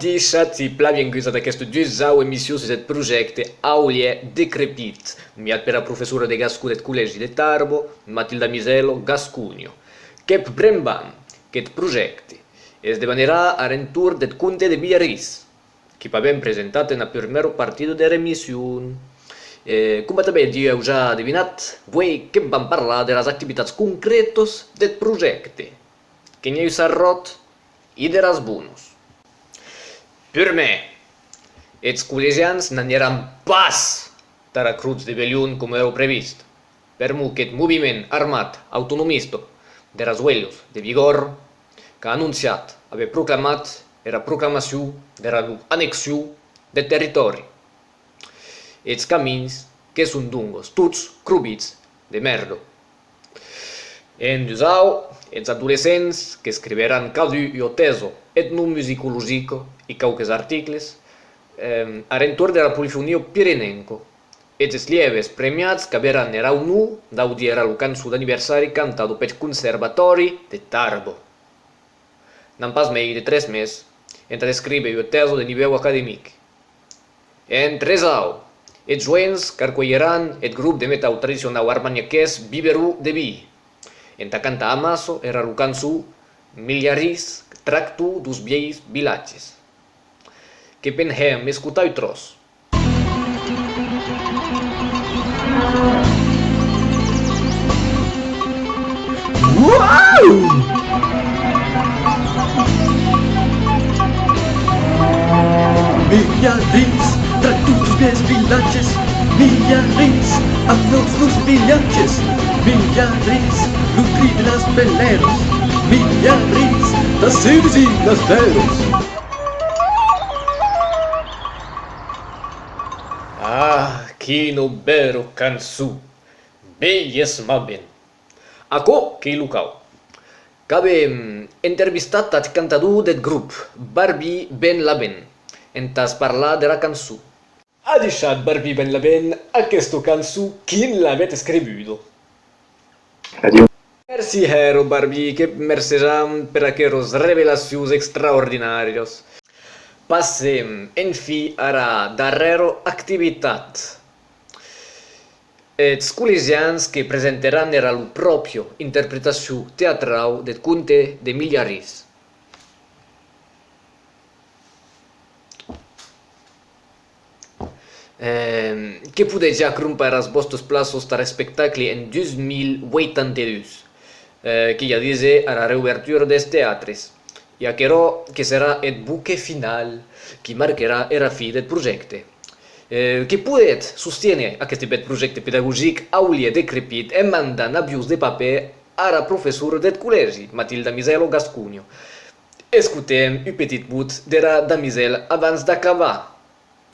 deixat si plavien guisa d'aquesta 2 emissió si cet projecte aulie decrepit, miat per a professora de Gascú det Col·legi de Tarbo, Matilda Miselo, Gascunio. Quep brembam, qu'eth projecte esdevenirà a rentur det Conte de Villaris, qui pavem presentat en a primero partido de remission. Come també heu ja adivinat, voi que vam parlar de les activitats concretos del projecte, que n'hi sarrot i de les bonus. Per me, els col·legians n'aniran pas tara cruz de Beliun com era previst, per mu que el moviment armat autonomista de Rasuelos de Vigor, que ha anunciat haver proclamat era proclamació de l'annexió del territori. Els camins que són dungos, tots crubits de merda. En dusau, els adolescents que escriveran cadu i oteso etnomusicologico i cauques articles a rentor de la polifonia pirenenco. Els lieves premiats que veran era unu d'audiera lo cançó d'aniversari cantado pel Conservatori de Tarbo. N'han pas mai de 3 mesos entre escrive i oteso de nivell acadèmic. En tresau, els joents que arcuelleran el grup de metal tradicional armaniaquès Biberú de Vi. Enta canta amaso era lo cançó Millarís tractu dos viejos vilatges. Que penhem escutar o tros. Uau! Millarins, tractu dos viejos vilatges. Millarins, amb nos vilatges. Millarins, nutri de las peleros. Millarins, das ciris i das veros. Quino bero cançó. Beies ma ben. Aco que lucau. Cabe intervistat al cantador del grup, Barbie Ben Laben, entas parlar de la cançó. Ha deixat Barbie Ben Laben aquesta cançó quin l'avet escributo. Adiós. Merci hero Barbie, que mercejam per aqueros revelacions extraordinàrios. Passem, en fi, a la darrera activitat. Els col·legians que presentaran era la pròpia interpretació teatral del Conte de Millarís. Que podeu ja crompar els vostres plaços per l'espectacle en 2082, que ja dice a la reobertura dels teatres, i aquerò que serà el buque final que marcarà la fi del projecte. Que podet sostenir aquest projecte pedagògic aulie decrepit e mandant avius de paper a la professora del col·legi, Matilda Miselo Gascunio. Escutem un petit bout de la damisel abans d'acabar.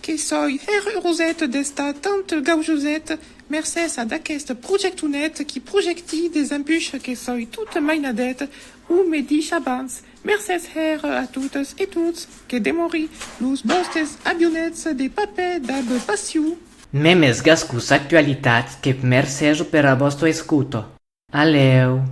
Que soy heurosette d'esta tante gaujosette, mercès a d'aquest projectonet qui projecti des embûches que soy toute mainadette, ou me dich abans, mercès a totes et tots, que demori los vostres avionets de paper d'ab passió. Memes gascus actualitats que mercejo per a vostro escuto. Aleu!